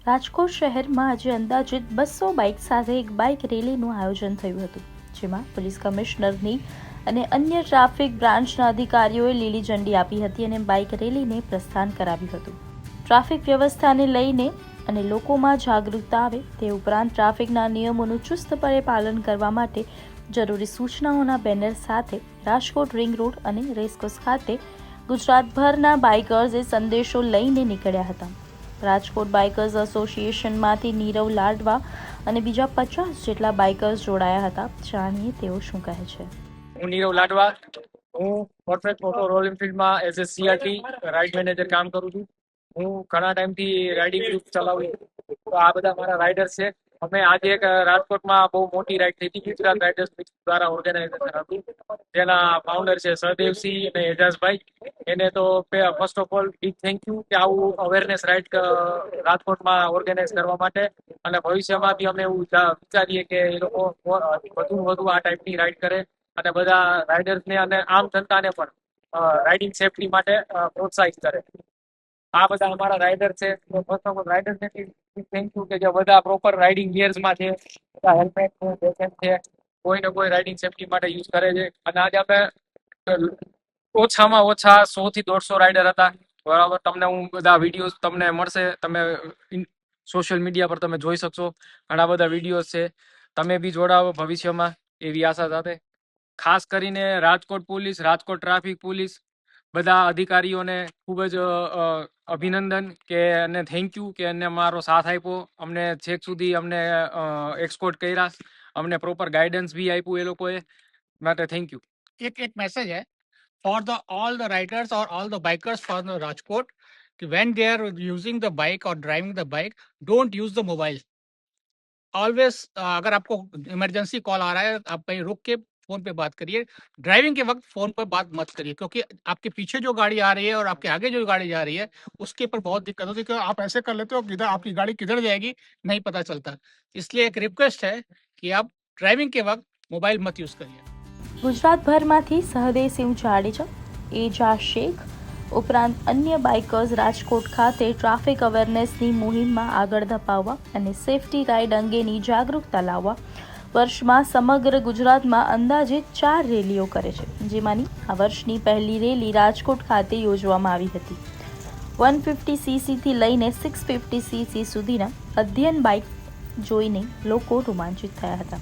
રાજકોટ શહેરમાં આજે અંદાજિત 200 બાઇક સાથે એક બાઇક રેલીનું આયોજન થયું હતું, જેમાં પોલીસ કમિશનરની અને અન્ય ટ્રાફિક બ્રાન્ચના અધિકારીઓએ લીલી ઝંડી આપી હતી અને બાઇક રેલીને પ્રસ્થાન કરાવ્યું હતું. ટ્રાફિક વ્યવસ્થાને લઈને અને લોકોમાં જાગૃતતા આવે તે ઉપરાંત ટ્રાફિકના નિયમોનું ચુસ્તપણે પાલન કરવા માટે જરૂરી સૂચનાઓના બેનર સાથે રાજકોટ રિંગ રોડ અને રેસકોર્સ ખાતે ગુજરાતભરના બાઇકર્સે સંદેશો લઈને નીકળ્યા હતા. રાજકોટ બાઇકર્સ એસોસિએશનમાંથી નીરવ લાડવા અને બીજા 50 જેટલા બાઇકર્સ જોડાયા હતા. જાણીએ તેઓ શું કહે છે. હું નીરવ લાડવા, હું પરફેક્ટ મોટો રોયલ એન્ફિલ્ડમાં as a CRT ride manager કામ કરું છું. હું ઘણા ટાઈમથી રાઇડિંગ ગ્રુપ ચલાવું છું. તો આ બધા મારા રાઇડર્સ છે. અમે આજે એક રાજકોટમાં બહુ મોટી રાઇડ થઈ હતી, ગુજરાત રાઇડર્સ દ્વારા ઓર્ગેનાઇઝેશન હતું, જેના ફાઉન્ડર છે સહદેવસિંહ અને એજાઝભાઈ. એને તો first of all big thank you કે આવું અવેરનેસ રાઇડ રાજકોટમાં ઓર્ગેનાઇઝ કરવા માટે, અને ભવિષ્યમાં બી અમે એવું વિચારીએ કે એ લોકો વધુ આ ટાઈપની રાઇડ કરે અને બધા રાઇડર્સને અને આમ જનતાને પણ રાઇડિંગ સેફટી માટે પ્રોત્સાહિત કરે. આ બધા અમારા રાઇડર છે. ફર્સ્ટ ઓફ ઓલ રાઇડરને થેન્ક યુ કે જે બધા પ્રોપર રાઇડિંગ ગિયર્સમાં છે, બધા હેલ્મેટ છે, જેકેટ છે, કોઈને કોઈ રાઇડિંગ સેફટી માટે યુઝ કરે છે. અને આજે અમે ઓછામાં ઓછા 100 થી 150 રાઇડર હતા. બરાબર, તમને હું બધા વિડીયોઝ તમને મળશે, તમે સોશિયલ મીડિયા પર તમે જોઈ શકશો. ઘણા બધા વિડીયોઝ છે. તમે બી જોડાવો ભવિષ્યમાં એવી આશા સાથે. ખાસ કરીને Rajkot police, Rajkot traffic police, બધા અધિકારીઓને ખૂબ જ અભિનંદન કે અને થેન્ક યુ કે એને મારો સાથ આપ્યો, અમને છેક સુધી અમને એક્સકોર્ટ કર્યા, અમને પ્રોપર ગાઈડન્સ બી આપ્યું એ લોકોએ, માટે થેન્ક યુ. एक मैसेज है for the all the riders or all the bikers for the Rajkot कि when they are using the bike or driving the bike, don't use the mobile. Always अगर आपको emergency call आ रहा है, आप कहीं रुक के फोन पे बात करिए. ड्राइविंग के वक्त फोन पर बात मत करिए, क्योंकि आपके पीछे जो गाड़ी आ रही है और आपके आगे जो गाड़ी जा रही है उसके ऊपर बहुत दिक्कत होती है, क्योंकि आप ऐसे कर लेते हो किधर आपकी गाड़ी किधर जाएगी नहीं पता चलता. इसलिए एक रिक्वेस्ट है कि आप ड्राइविंग के वक्त मोबाइल मत यूज करिए. ગુજરાતભરમાંથી સહદેવસિંહ જાડેજા, એજા શેખ ઉપરાંત અન્ય બાઇકર્સ રાજકોટ ખાતે ટ્રાફિક અવેરનેસની મુહિમમાં આગળ ધપાવવા અને સેફટી રાઇડ અંગેની જાગૃતતા લાવવા વર્ષમાં સમગ્ર ગુજરાતમાં અંદાજિત 4 રેલીઓ કરે છે, જેમાંની આ વર્ષની પહેલી રેલી રાજકોટ ખાતે યોજવામાં આવી હતી. 150cc લઈને 650cc સુધીના અધ્યયન બાઇક જોઈને લોકો રોમાંચિત થયા હતા.